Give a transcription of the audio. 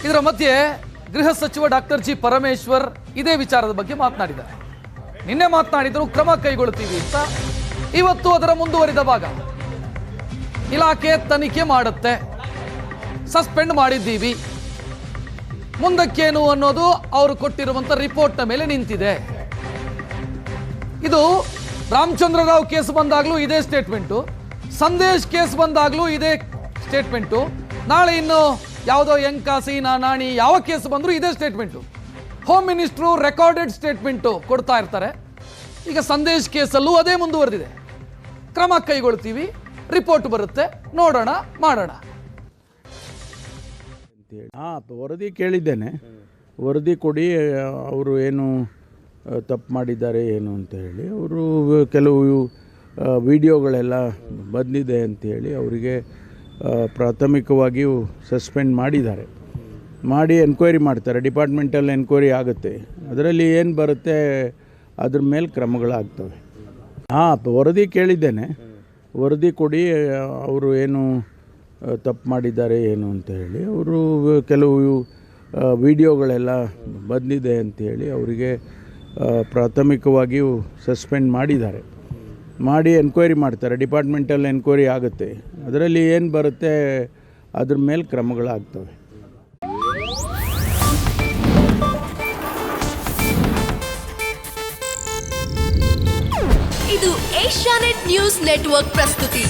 ಇದರ ಮಧ್ಯೆ ಗೃಹ ಸಚಿವ ಡಾಕ್ಟರ್ ಜಿ ಪರಮೇಶ್ವರ್ ಇದೇ ವಿಚಾರದ ಬಗ್ಗೆ ಮಾತನಾಡಿದ್ದಾರೆ. ನಿನ್ನೆ ಮಾತನಾಡಿದರು, ಕ್ರಮ ಕೈಗೊಳ್ಳುತ್ತೀವಿ ಅಂತ. ಇವತ್ತು ಅದರ ಮುಂದುವರಿದ ಭಾಗ, ಇಲಾಖೆ ತನಿಖೆ ಮಾಡುತ್ತೆ, ಸಸ್ಪೆಂಡ್ ಮಾಡಿದ್ದೀವಿ, ಮುಂದಕ್ಕೇನು ಅನ್ನೋದು ಅವರು ಕೊಟ್ಟಿರುವಂಥ ರಿಪೋರ್ಟ್ನ ಮೇಲೆ ನಿಂತಿದೆ. ಇದು ರಾಮಚಂದ್ರ ರಾವ್ ಕೇಸ್ ಬಂದಾಗಲೂ ಇದೇ ಸ್ಟೇಟ್ಮೆಂಟು, ಸಂದೇಶ್ ಕೇಸ್ ಬಂದಾಗಲೂ ಇದೇ ಸ್ಟೇಟ್ಮೆಂಟು, ನಾಳೆ ಇನ್ನು ಯಾವುದೋ ಎಂಕಾಸಿ ನಾಣಿ ಯಾವ ಕೇಸ್ ಬಂದರೂ ಇದೇ statement. Home minister recorded statement ಕೊಡ್ತಾ ಇರ್ತಾರೆ. ಈಗ ಸಂದೇಶ್ ಕೇಸಲ್ಲೂ ಅದೇ ಮುಂದುವರೆದಿದೆ. ಕ್ರಮ ಕೈಗೊಳ್ತೀವಿ, ರಿಪೋರ್ಟ್ ಬರುತ್ತೆ, ನೋಡೋಣ ಮಾಡೋಣ. ವರದಿ ಕೇಳಿದ್ದೇನೆ, ವರದಿ ಕೊಡಿ, ಅವರು ಏನು ತಪ್ಪು ಮಾಡಿದ್ದಾರೆ ಏನು ಅಂತ ಹೇಳಿ. ಅವರು ಕೆಲವು ವಿಡಿಯೋಗಳೆಲ್ಲ ಬಂದಿದೆ ಅಂಥೇಳಿ ಅವರಿಗೆ ಪ್ರಾಥಮಿಕವಾಗಿ ಸಸ್ಪೆಂಡ್ ಮಾಡಿದ್ದಾರೆ. ಮಾಡಿ ಎನ್ಕ್ವೈರಿ ಮಾಡ್ತಾರೆ, ಡಿಪಾರ್ಟ್ಮೆಂಟಲ್ಲಿ ಎನ್ಕ್ವೈರಿ ಆಗುತ್ತೆ. ಅದರಲ್ಲಿ ಏನು ಬರುತ್ತೆ ಅದ್ರ ಮೇಲೆ ಕ್ರಮಗಳಾಗ್ತವೆ. ವರದಿ ಕೇಳಿದ್ದೇನೆ, ವರದಿ ಕೊಡಿ, ಅವರು ಏನು ತಪ್ಪು ಮಾಡಿದ್ದಾರೆ ಏನು ಅಂತ ಹೇಳಿ. ಅವರು ಕೆಲವು ವಿಡಿಯೋಗಳೆಲ್ಲ ಬಂದಿದೆ ಅಂಥೇಳಿ ಅವರಿಗೆ ಪ್ರಾಥಮಿಕವಾಗಿ ಸಸ್ಪೆಂಡ್ ಮಾಡಿದ್ದಾರೆ. ಮಾಡಿ ಎನ್ಕ್ವೈರಿ ಮಾಡ್ತಾರೆ, ಡಿಪಾರ್ಟ್ಮೆಂಟಲ್ಲಿ ಎನ್ಕ್ವೈರಿ ಆಗುತ್ತೆ. ಅದರಲ್ಲಿ ಏನು ಬರುತ್ತೆ ಅದ್ರ ಮೇಲೆ ಕ್ರಮಗಳಾಗ್ತವೆ. ಇದು ಏಷ್ಯಾನೆಟ್ ನ್ಯೂಸ್ ನೆಟ್ವರ್ಕ್ ಪ್ರಸ್ತುತಿ.